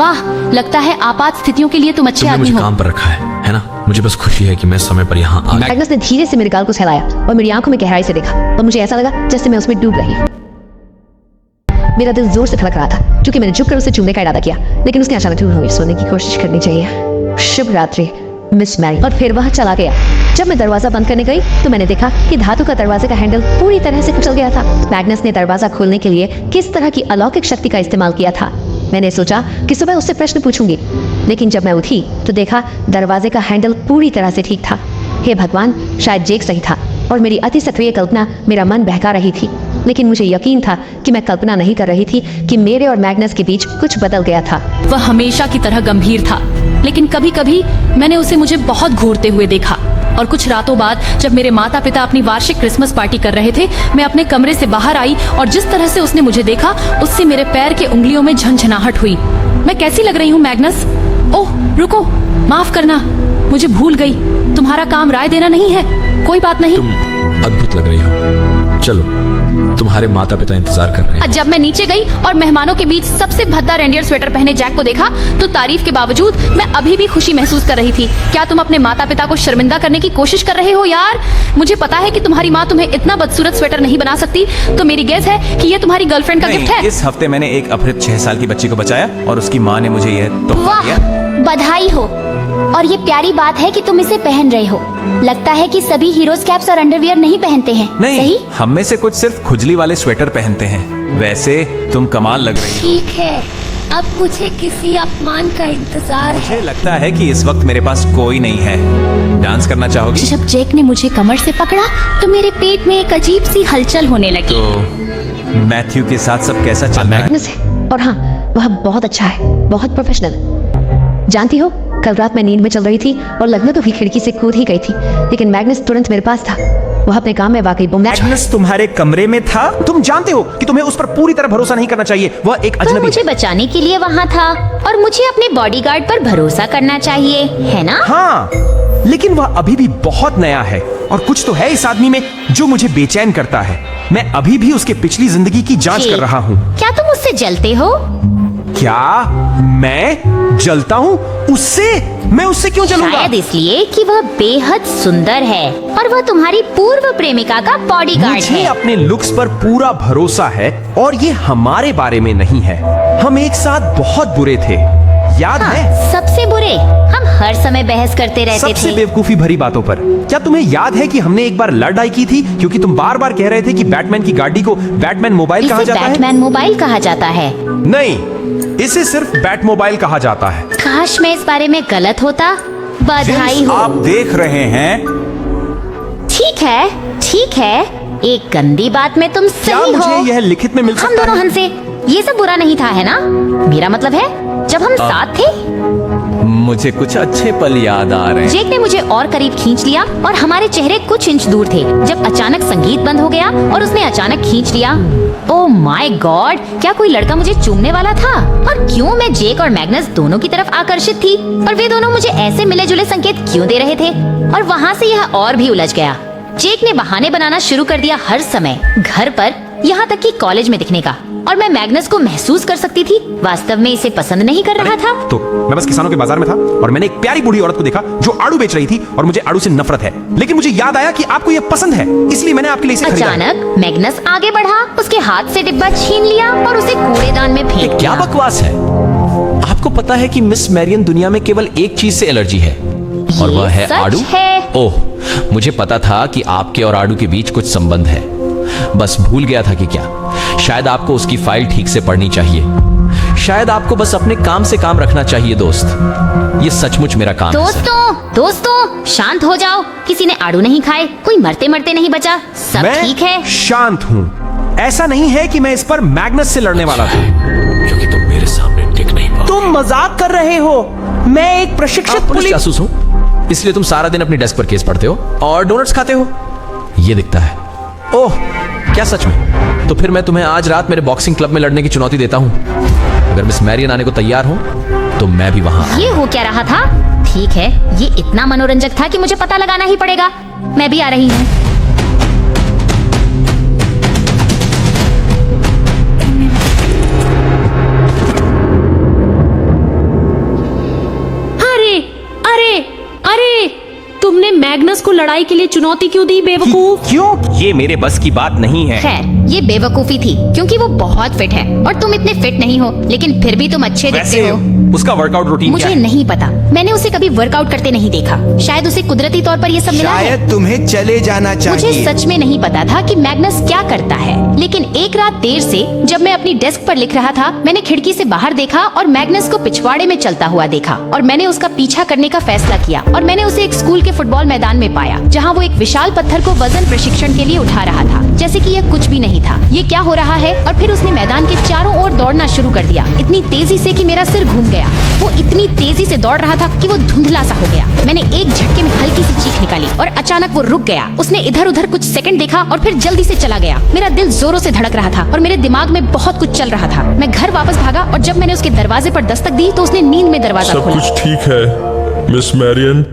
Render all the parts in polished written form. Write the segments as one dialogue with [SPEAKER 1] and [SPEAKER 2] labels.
[SPEAKER 1] वाह, लगता है आपात स्थितियों के लिए तुम अच्छे
[SPEAKER 2] तुमने
[SPEAKER 1] आदमी
[SPEAKER 2] मुझे
[SPEAKER 1] हो।
[SPEAKER 2] काम पर रखा है ना? मुझे बस खुशी है कि मैं समय पर यहाँ आ गया।
[SPEAKER 3] मैग्नस ने धीरे से मेरे गाल को सहलाया और मेरी आंखों में गहराई से देखा और मुझे ऐसा लगा जैसे मैं उसमें डूब रही हूँ। मेरा दिल जोर से धड़क रहा था क्योंकि मैंने झुककर उसे चूमने का इरादा किया, लेकिन उसने अचानक हुई सोने की कोशिश करनी चाहिए। शुभ रात्रि मिस मैरी। और फिर वह चला गया। जब मैं दरवाजा बंद करने गई तो मैंने देखा कि धातु का दरवाजे का हैंडल पूरी तरह से कुचल गया था। मैग्नस ने दरवाजा खोलने के लिए किस तरह की अलौकिक शक्ति का इस्तेमाल किया था। मैंने सोचा कि सुबह उससे प्रश्न पूछूंगी, लेकिन जब मैं उठी तो देखा दरवाजे का हैंडल पूरी तरह से ठीक था। हे भगवान, शायद जेक सही था और मेरी अति सक्रिय कल्पना मेरा मन बहका रही थी, लेकिन मुझे यकीन था कि मैं कल्पना नहीं कर रही थी कि मेरे और मैग्नस के बीच कुछ बदल गया था।
[SPEAKER 1] वह हमेशा की तरह गंभीर था, लेकिन कभी कभी मैंने उसे मुझे बहुत घूरते हुए देखा। और कुछ रातों बाद जब मेरे माता पिता अपनी वार्षिक क्रिसमस पार्टी कर रहे थे, मैं अपने कमरे से बाहर आई और जिस तरह से उसने मुझे देखा उससे मेरे पैर के उंगलियों में झंझनाहट हुई। मैं कैसी लग रही हूँ मैग्नस? ओह रुको, माफ करना, मुझे भूल गई। तुम्हारा काम राय देना नहीं है। कोई बात नहीं।
[SPEAKER 2] तुम अद्भुत लग रही हो। चलो, तुम्हारे माता पिता इंतजार कर रहे हैं।
[SPEAKER 1] जब मैं नीचे गई और मेहमानों के बीच सबसे भद्दा रेंडियर स्वेटर पहने जैक को देखा तो तारीफ के बावजूद मैं अभी भी खुशी महसूस कर रही थी। क्या तुम अपने माता पिता को शर्मिंदा करने की कोशिश कर रहे हो यार? मुझे पता है कि तुम्हारी माँ तुम्हें इतना बदसूरत स्वेटर नहीं बना सकती, तो मेरी गेस है कि ये तुम्हारी गर्लफ्रेंड का गिफ्ट है।
[SPEAKER 4] इस हफ्ते मैंने एक अपहृत 6 साल की बच्ची को बचाया और उसकी माँ ने मुझे यह तोहफा दिया।
[SPEAKER 5] बधाई हो। और ये प्यारी बात है कि तुम इसे पहन रहे हो। लगता है कि सभी हीरोज कैप्स और अंडरवियर नहीं पहनते हैं।
[SPEAKER 4] नहीं,
[SPEAKER 5] सही?
[SPEAKER 4] हम में से कुछ सिर्फ खुजली वाले स्वेटर पहनते हैं। वैसे तुम कमाल लग रही हो।
[SPEAKER 5] ठीक है, अब मुझे किसी अपमान का इंतजार है।
[SPEAKER 4] मुझे लगता है कि इस वक्त मेरे पास कोई नहीं है। डांस करना चाहोगी?
[SPEAKER 5] जब जैक ने मुझे कमर से पकड़ा तो मेरे पेट में एक अजीब सी हलचल होने लगी।
[SPEAKER 4] तो मैथ्यू के साथ सब कैसा चल रहा है?
[SPEAKER 3] मैग्नस है, और हाँ, वह बहुत अच्छा है, बहुत प्रोफेशनल। जानती हो, कल रात मैं नींद में चल रही थी और लगना तो भी खिड़की से कूद ही गई थी, लेकिन मैग्नस तुरंत मेरे पास था। वह अपने काम में वाकई बुमला।
[SPEAKER 6] मैग्नस तुम्हारे कमरे में था? तुम जानते हो कि तुम्हें उस पर पूरी तरह भरोसा नहीं करना चाहिए। वह एक
[SPEAKER 5] वो
[SPEAKER 6] अजनबी
[SPEAKER 5] मुझे बचाने के लिए वहाँ था और मुझे अपने बॉडीगार्ड पर भरोसा करना चाहिए, है ना?
[SPEAKER 6] हाँ, लेकिन वह अभी भी बहुत नया है और कुछ तो है इस आदमी में जो मुझे बेचैन करता है। मैं अभी भी उसके पिछली जिंदगी की जांच कर रहा हूँ।
[SPEAKER 5] क्या तुम उससे जलते हो?
[SPEAKER 6] क्या मैं जलता हूँ उससे? मैं उससे क्यों जलूंगा?
[SPEAKER 5] शायद इसलिए कि वह बेहद सुंदर है और वह तुम्हारी पूर्व प्रेमिका का बॉडीगार्ड
[SPEAKER 6] मुझे
[SPEAKER 5] है।
[SPEAKER 6] अपने लुक्स पर पूरा भरोसा है और ये हमारे बारे में नहीं है। हम एक साथ बहुत बुरे थे, याद है?
[SPEAKER 5] सबसे बुरे। हम हर समय बहस करते रहते
[SPEAKER 6] सबसे
[SPEAKER 5] थे।
[SPEAKER 6] बेवकूफी भरी बातों पर। क्या तुम्हें याद है कि हमने एक बार लड़ाई की थी क्योंकि तुम बार बार कह रहे थे कि बैटमैन की गाड़ी को बैटमैन मोबाइल कहा
[SPEAKER 5] इसे
[SPEAKER 6] जाता है?
[SPEAKER 5] बैटमैन मोबाइल कहा जाता है।
[SPEAKER 6] नहीं, इसे सिर्फ बैट मोबाइल कहा जाता है।
[SPEAKER 5] काश मैं इस बारे में गलत होता। बधाई हो।
[SPEAKER 4] आप देख रहे हैं।
[SPEAKER 5] ठीक है, ठीक है, एक गंदी बात में तुम
[SPEAKER 6] क्या
[SPEAKER 5] सही
[SPEAKER 6] मुझे
[SPEAKER 5] हो।
[SPEAKER 6] यह लिखित में मिल
[SPEAKER 5] हम
[SPEAKER 6] सकता
[SPEAKER 5] दोनों
[SPEAKER 6] है?
[SPEAKER 5] हंसे। ये सब बुरा नहीं था, है ना? मेरा मतलब है जब हम साथ थे।
[SPEAKER 4] मुझे कुछ अच्छे पल याद आ रहे हैं।
[SPEAKER 5] जेक ने मुझे और करीब खींच लिया और हमारे चेहरे कुछ इंच दूर थे जब अचानक संगीत बंद हो गया और उसने अचानक खींच लिया। ओह माय गॉड, क्या कोई लड़का मुझे चूमने वाला था? और क्यों मैं जेक और मैग्नस दोनों की तरफ आकर्षित थी और वे दोनों मुझे ऐसे मिले जुले संकेत क्यों दे रहे थे? और वहाँ से यह और भी उलझ गया। जेक ने बहाने बनाना शुरू कर दिया, हर समय, घर पर, यहाँ तक कि कॉलेज में दिखने का। और मैं मैग्नस को महसूस कर सकती थी वास्तव में इसे पसंद नहीं कर रहा था।
[SPEAKER 6] तो मैं बस किसानों के बाजार में था और मैंने एक प्यारी बूढ़ी औरत को देखा जो आड़ू बेच रही थी और मुझे आड़ू से नफरत है, लेकिन मुझे याद आया कि आपको यह पसंद है, इसलिए मैंने आपके लिए इसे खरीदा।
[SPEAKER 5] अचानक मैग्नस आगे बढ़ा, उसके हाथ से डिब्बा छीन लिया और उसे कूड़ेदान में फेंक
[SPEAKER 2] क्या
[SPEAKER 5] दिया।
[SPEAKER 2] बकवास है? आपको पता है कि मिस मैरियन दुनिया में केवल एक चीज से एलर्जी है और वह है
[SPEAKER 5] सच
[SPEAKER 2] आड़ू।
[SPEAKER 5] है।
[SPEAKER 2] ओह, मुझे पता था कि आपके और आड़ू के बीच कुछ संबंध है, बस भूल गया था कि क्या। शायद आपको उसकी फाइल ठीक से पढ़नी चाहिए। शायद आपको बस अपने काम से काम रखना चाहिए दोस्त। ये सचमुच मेरा काम है।
[SPEAKER 5] दोस्तों, शांत हो जाओ। किसी ने आड़ू नहीं खाए, कोई मरते मरते नहीं बचा, सब
[SPEAKER 6] मैं
[SPEAKER 5] ठीक है।
[SPEAKER 6] शांत हूँ। ऐसा नहीं है कि मैं इस पर मैग्नस से लड़ने वाला था।
[SPEAKER 2] क्योंकि तुम मेरे सामने टिक नहीं पाओगे।
[SPEAKER 6] तुम मजाक कर रहे हो। मैं एक प्रशिक्षित
[SPEAKER 2] पुलिस जासूस हूँ, इसलिए तुम सारा दिन अपनी डेस्क पर केस पढ़ते हो और डोनट्स खाते हो। ये दिखता है। ओह, क्या सच में? तो फिर मैं तुम्हें आज रात मेरे बॉक्सिंग क्लब में लड़ने की चुनौती देता हूँ। अगर मिस मैरियन आने को तैयार हो तो मैं भी वहां।
[SPEAKER 5] ये हो क्या रहा था? ठीक है, ये इतना मनोरंजक था कि मुझे पता लगाना ही पड़ेगा। मैं भी आ रही हूँ।
[SPEAKER 1] मैग्नस को लड़ाई के लिए चुनौती क्यों दी, बेवकूफ?
[SPEAKER 6] क्यों? ये मेरे बस की बात नहीं है।
[SPEAKER 5] खैर, ये बेवकूफी थी क्योंकि वो बहुत फिट है और तुम इतने फिट नहीं हो, लेकिन फिर भी तुम अच्छे दिखते
[SPEAKER 6] वैसे
[SPEAKER 5] हो।
[SPEAKER 6] उसका वर्कआउट रूटीन क्या
[SPEAKER 5] मुझे
[SPEAKER 6] है?
[SPEAKER 5] नहीं पता, मैंने उसे कभी वर्कआउट करते नहीं देखा। शायद उसे कुदरती तौर पर ये सब मिला है।
[SPEAKER 7] शायद तुम्हें चले जाना
[SPEAKER 5] मुझे
[SPEAKER 7] चाहिए।
[SPEAKER 5] सच में नहीं पता था कि मैग्नस क्या करता है, लेकिन एक रात देर से जब मैं अपनी डेस्क पर लिख रहा था, मैंने खिड़की से बाहर देखा और मैग्नस को पिछवाड़े में चलता हुआ देखा और मैंने उसका पीछा करने का फैसला किया और मैंने उसे एक स्कूल के फुटबॉल मैदान में पाया, जहां वो एक विशाल पत्थर को वजन प्रशिक्षण के लिए उठा रहा था, जैसे कि यह कुछ भी नहीं था। ये क्या हो रहा है? और फिर उसने मैदान के चारों ओर दौड़ना शुरू कर दिया, इतनी तेजी से कि मेरा सिर घूम गया। वो इतनी तेजी से दौड़ रहा था कि वो धुंधला सा हो गया। मैंने एक झटके में हल्की सी चीख निकाली और अचानक वो रुक गया। उसने इधर उधर कुछ सेकंड देखा और फिर जल्दी से चला गया। मेरा दिल जोरों से धड़क रहा था और मेरे दिमाग में बहुत कुछ चल रहा था। मैं घर वापस भागा और जब मैंने उसके दरवाजे पर दस्तक दी तो उसने नींद में दरवाजा
[SPEAKER 8] सब
[SPEAKER 5] खोला।
[SPEAKER 8] कुछ ठीक है मिस मैरियन?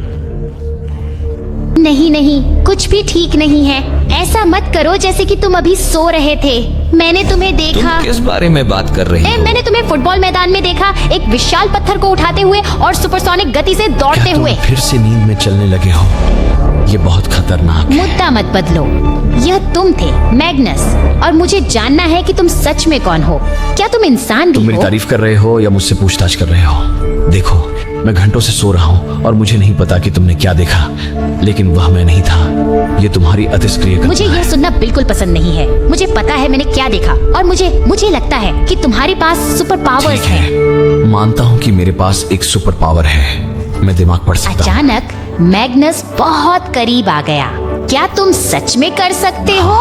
[SPEAKER 5] नहीं नहीं, कुछ भी ठीक नहीं है। ऐसा मत करो जैसे कि तुम अभी सो रहे थे। मैंने तुम्हें देखा।
[SPEAKER 2] किस बारे में बात कर रही हो?
[SPEAKER 5] मैंने तुम्हें फुटबॉल मैदान में देखा, एक विशाल पत्थर को उठाते हुए और सुपरसोनिक गति से दौड़ते
[SPEAKER 2] क्या तुम
[SPEAKER 5] हुए।
[SPEAKER 2] फिर से नींद में चलने लगे हो? ये बहुत खतरनाक है।
[SPEAKER 5] मुद्दा मत बदलो। यह तुम थे, मैग्नस, और मुझे जानना है कि तुम सच में कौन हो। क्या तुम इंसान
[SPEAKER 2] तुम
[SPEAKER 5] भी
[SPEAKER 2] मेरी
[SPEAKER 5] हो?
[SPEAKER 2] तारीफ कर रहे हो या मुझसे पूछताछ कर रहे हो? देखो, मैं घंटों से सो रहा हूँ और मुझे नहीं पता कि तुमने क्या देखा, लेकिन वह मैं नहीं था। ये तुम्हारी अतिस्क्रिय
[SPEAKER 5] मुझे यह सुनना बिल्कुल पसंद नहीं है। मुझे पता है मैंने क्या देखा और मुझे लगता है कि तुम्हारे पास सुपर पावर्स
[SPEAKER 2] ठीक
[SPEAKER 5] हैं।
[SPEAKER 2] है, मानता हूँ कि मेरे पास एक सुपर पावर है। मैं दिमाग पढ़ सकता हूँ।
[SPEAKER 5] अचानक मैग्नस बहुत करीब आ गया। क्या तुम सच में कर सकते हो?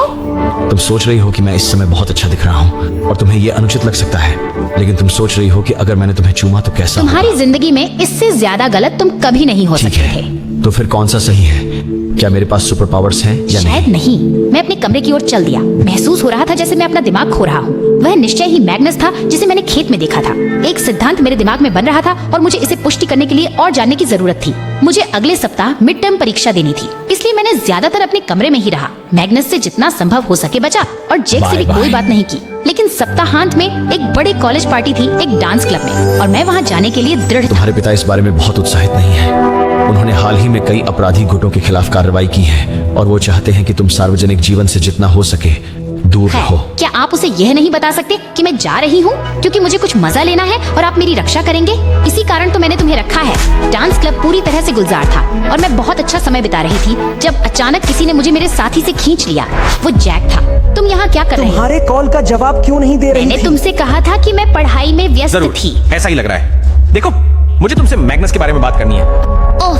[SPEAKER 2] तुम सोच रही हो कि मैं इस समय बहुत अच्छा दिख रहा हूँ और तुम्हें यह अनुचित लग सकता है, लेकिन तुम सोच रही हो कि अगर मैंने तुम्हें चूमा तो कैसा
[SPEAKER 5] तुम्हारी
[SPEAKER 2] होगा?
[SPEAKER 5] जिंदगी में इससे ज्यादा गलत तुम कभी नहीं हो
[SPEAKER 2] ठीक
[SPEAKER 5] सकते
[SPEAKER 2] है,
[SPEAKER 5] थे।
[SPEAKER 2] तो फिर कौन सा सही है? क्या मेरे पास सुपर पावर्स हैं या
[SPEAKER 5] शायद
[SPEAKER 2] नहीं?
[SPEAKER 5] नहीं। मैं अपने कमरे की ओर चल दिया। महसूस हो रहा था जैसे मैं अपना दिमाग खो रहा हूँ। वह निश्चय ही मैग्नस था जिसे मैंने खेत में देखा था। एक सिद्धांत मेरे दिमाग में बन रहा था और मुझे इसे पुष्टि करने के लिए और जानने की जरूरत थी। मुझे अगले सप्ताह मिड टर्म परीक्षा देनी थी, इसलिए मैंने ज्यादातर अपने कमरे में ही रहा। मैग्नस से जितना संभव हो सके बचा और जेक से भी
[SPEAKER 2] बाय
[SPEAKER 5] कोई
[SPEAKER 2] बाय।
[SPEAKER 5] बात नहीं की। लेकिन सप्ताहांत में एक बड़े कॉलेज पार्टी थी, एक डांस क्लब में, और मैं वहाँ जाने के लिए दृढ़ था।
[SPEAKER 2] तुम्हारे पिता इस बारे में बहुत उत्साहित नहीं है। उन्होंने हाल ही में कई आपराधी गुटों के खिलाफ कार्रवाई की है और वो चाहते हैं कि तुम सार्वजनिक जीवन से जितना हो सके दूर
[SPEAKER 5] है।
[SPEAKER 2] रहो।
[SPEAKER 5] क्या आप उसे यह नहीं बता सकते कि मैं जा रही हूँ क्योंकि मुझे कुछ मजा लेना है और आप मेरी रक्षा करेंगे? इसी कारण तो मैंने तुम्हें रखा है। डांस क्लब पूरी तरह से गुलजार था और मैं बहुत अच्छा समय बिता रही थी जब अचानक किसी ने मुझे मेरे साथी से खींच लिया। वो जैक था। तुम यहाँ क्या कर रहे हो?
[SPEAKER 9] तुम्हारे कॉल का जवाब क्यों नहीं दे रही
[SPEAKER 5] मैंने
[SPEAKER 9] थी?
[SPEAKER 5] तुमसे कहा था कि मैं पढ़ाई में व्यस्त
[SPEAKER 6] जरूर,
[SPEAKER 5] थी।
[SPEAKER 6] ऐसा ही लग रहा है। देखो, मुझे तुमसे मैग्नस के बारे में बात करनी है।
[SPEAKER 5] ओह,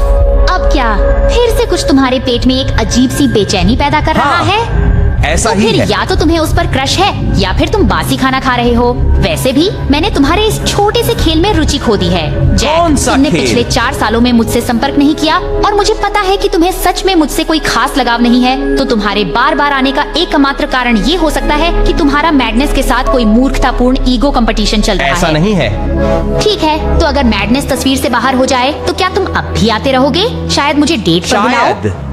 [SPEAKER 5] अब क्या? फिर से कुछ तुम्हारे पेट में एक अजीब सी बेचैनी पैदा कर रहा
[SPEAKER 6] हाँ,
[SPEAKER 5] है?
[SPEAKER 6] ऐसा
[SPEAKER 5] तो
[SPEAKER 6] ही
[SPEAKER 5] फिर
[SPEAKER 6] है।
[SPEAKER 5] या तो तुम्हें उस पर क्रश है या फिर तुम बासी खाना खा रहे हो। वैसे भी मैंने तुम्हारे इस छोटे से खेल में रुचि खो दी है। जैक,
[SPEAKER 6] कौन सा
[SPEAKER 5] तुमने
[SPEAKER 6] खेल?
[SPEAKER 5] पिछले 4 सालों में मुझसे संपर्क नहीं किया और मुझे पता है कि तुम्हें सच में मुझसे कोई खास लगाव नहीं है। तो तुम्हारे बार बार आने का एकमात्र कारण ये हो सकता है कि तुम्हारा मैग्नस के साथ कोई मूर्खतापूर्ण ईगो कंपटीशन चल रहा
[SPEAKER 6] ऐसा
[SPEAKER 5] है।
[SPEAKER 6] नहीं है।
[SPEAKER 5] ठीक है, तो अगर मैग्नस तस्वीर से बाहर हो जाए तो क्या तुम अब भी आते रहोगे? शायद मुझे डेट पर बुलाओ।
[SPEAKER 6] शायद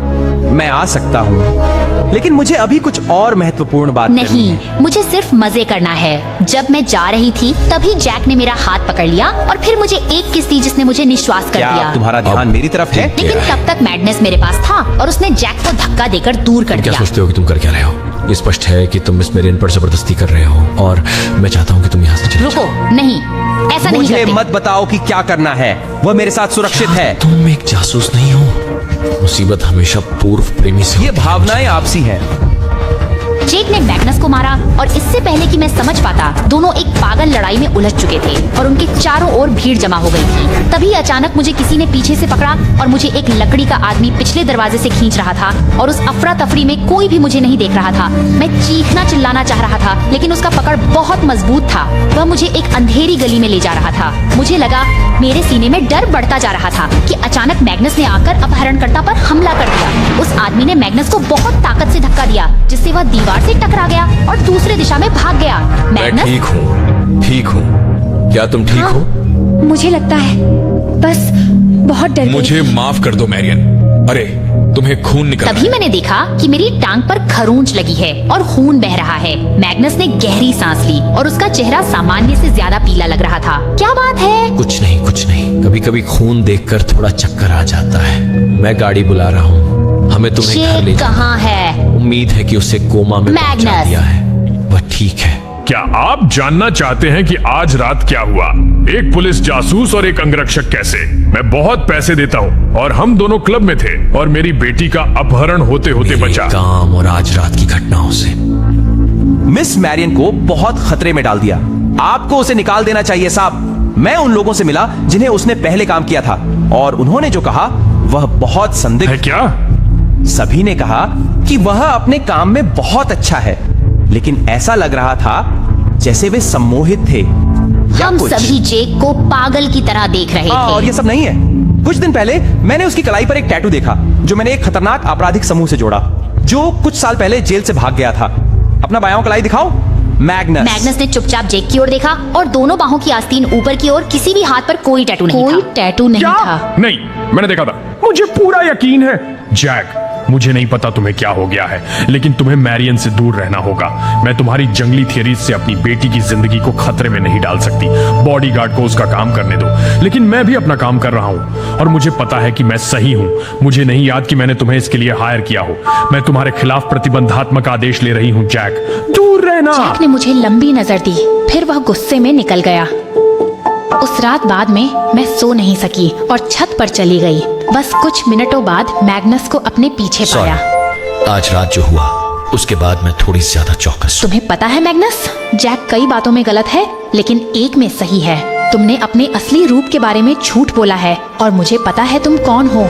[SPEAKER 6] मैं आ सकता हूँ, लेकिन मुझे अभी कुछ और महत्वपूर्ण बात करनी
[SPEAKER 5] नहीं,
[SPEAKER 6] है।
[SPEAKER 5] मुझे सिर्फ मजे करना है। जब मैं जा रही थी तभी जैक ने मेरा हाथ पकड़ लिया और फिर मुझे एक किस दी जिसने मुझे निश्वास कर
[SPEAKER 6] क्या
[SPEAKER 5] दिया।
[SPEAKER 6] अब तुम्हारा ध्यान मेरी तरफ है?
[SPEAKER 5] लेकिन तब तक मैडनेस मेरे पास था और उसने जैक को धक्का देकर दूर कर
[SPEAKER 2] क्या
[SPEAKER 5] दिया।
[SPEAKER 2] सोचते हो कि तुम कर क्या रहे हो? ये स्पष्ट है कि तुम मिस मेरियन पर जबरदस्ती कर रहे हो और मैं चाहता हूँ कि तुम यहाँ से चले
[SPEAKER 5] रुको, नहीं, ऐसा नहीं
[SPEAKER 6] मुझे
[SPEAKER 5] करते।
[SPEAKER 6] मत बताओ कि क्या करना है। वह मेरे साथ सुरक्षित है।
[SPEAKER 2] तुम एक जासूस नहीं हो। मुसीबत हमेशा पूर्व प्रेमी से
[SPEAKER 6] ये
[SPEAKER 2] होती है।
[SPEAKER 6] भावनाएं आपसी हैं।
[SPEAKER 5] जेक ने मैग्नस को मारा और इससे पहले कि मैं समझ पाता दोनों एक पागल लड़ाई में उलझ चुके थे और उनके चारों ओर भीड़ जमा हो गई थी। तभी अचानक मुझे किसी ने पीछे से पकड़ा और मुझे एक लकड़ी का आदमी पिछले दरवाजे से खींच रहा था और उस अफरा तफरी में कोई भी मुझे नहीं देख रहा था। मैं चीखना चिल्लाना चाह रहा था लेकिन उसका पकड़ बहुत मजबूत था। वह मुझे एक अंधेरी गली में ले जा रहा था। मुझे लगा मेरे सीने में डर बढ़ता जा रहा था कि अचानक मैग्नस ने आकर अपहरणकर्ता पर हमला कर दिया। उस आदमी ने मैग्नस को बहुत ताकत से धक्का दिया जिससे वह दीवार से टकरा गया और दूसरे दिशा में भाग गया।
[SPEAKER 2] मैं
[SPEAKER 5] मैग्नस,
[SPEAKER 2] ठीक हूँ। क्या तुम ठीक हो?
[SPEAKER 5] मुझे लगता है बस बहुत डर गई।
[SPEAKER 8] मुझे माफ कर दो मैरियन। अरे तुम्हें खून निकल रहा
[SPEAKER 5] तभी
[SPEAKER 8] है।
[SPEAKER 5] मैंने देखा कि मेरी टांग पर खरोंच लगी है और खून बह रहा है। मैग्नस ने गहरी सांस ली और उसका चेहरा सामान्य से ज्यादा पीला लग रहा था। क्या बात है?
[SPEAKER 2] कुछ नहीं, कुछ नहीं। कभी कभी खून देखकर थोड़ा चक्कर आ जाता है। मैं गाड़ी बुला रहा हूँ। हमें तुम्हें घर ले
[SPEAKER 5] जैक
[SPEAKER 2] जाना
[SPEAKER 5] कहाँ है?
[SPEAKER 2] उम्मीद है कि उसे कोमा में पहुंचा
[SPEAKER 5] मैग्नस।
[SPEAKER 2] दिया है। वह ठीक है।
[SPEAKER 7] क्या आप जानना चाहते हैं कि आज रात क्या हुआ? एक पुलिस जासूस और एक अंगरक्षक कैसे? मैं बहुत पैसे देता हूँ और हम दोनों क्लब में थे और मेरी बेटी का अपहरण होते होते
[SPEAKER 2] मेरे
[SPEAKER 7] बचा।
[SPEAKER 2] काम और आज रात की घटनाओं से
[SPEAKER 6] मिस मैरियन को बहुत खतरे में डाल दिया। आपको उसे निकाल देना चाहिए साहब। मैं उन लोगों से मिला जिन्हें उसने पहले काम किया था और उन्होंने जो कहा वह बहुत
[SPEAKER 7] है
[SPEAKER 6] संदिग्ध।
[SPEAKER 7] क्या?
[SPEAKER 6] सभी ने कहा कि वह अपने काम में बहुत अच्छा है, लेकिन ऐसा लग रहा था जैसे वे सम्मोहित थे या
[SPEAKER 5] हम
[SPEAKER 6] कुछ।
[SPEAKER 5] सभी जेक को पागल की तरह देख रहे
[SPEAKER 6] हाँ, और
[SPEAKER 5] थे।
[SPEAKER 6] ये सब नहीं है। कुछ दिन पहले मैंने उसकी कलाई पर एक टैटू देखा जो मैंने एक खतरनाक आपराधिक समूह से जोड़ा जो कुछ साल पहले जेल से भाग गया था। अपना बायां कलाई दिखाओ।
[SPEAKER 5] मैग्नस ने चुपचाप जेक की ओर देखा और दोनों बाहों की आस्तीन ऊपर की ओर, किसी भी हाथ पर कोई टैटू नहीं
[SPEAKER 1] कोई
[SPEAKER 5] था।
[SPEAKER 1] टैटू नहीं था।
[SPEAKER 7] नहीं, मैंने देखा था। मुझे पूरा यकीन है। जैक, मुझे नहीं पता तुम्हें क्या हो गया है, लेकिन तुम्हें मैरियन से दूर रहना होगा। मैं तुम्हारी जंगली थियरीज से अपनी बेटी की जिंदगी को खतरे में नहीं डाल सकती। बॉडीगार्ड को उसका काम करने दो, लेकिन मैं भी अपना काम कर रहा हूँ और मुझे पता है कि मैं सही हूँ। मुझे नहीं याद कि मैंने तुम्हें इसके लिए हायर किया हो। मैं तुम्हारे खिलाफ प्रतिबंधात्मक आदेश ले रही हूँ जैक, दूर रहना।
[SPEAKER 1] जैक ने मुझे लंबी नजर दी, फिर वह गुस्से में निकल गया। उस रात बाद में मैं सो नहीं सकी और छत पर चली गई। बस कुछ मिनटों बाद मैग्नस को अपने पीछे पाया।
[SPEAKER 2] आज रात जो हुआ उसके बाद मैं थोड़ी ज्यादा चौकस हूं।
[SPEAKER 1] तुम्हें पता है मैग्नस, जैक कई बातों में गलत है लेकिन एक में सही है। तुमने अपने असली रूप के बारे में झूठ बोला है और मुझे पता है तुम कौन हो।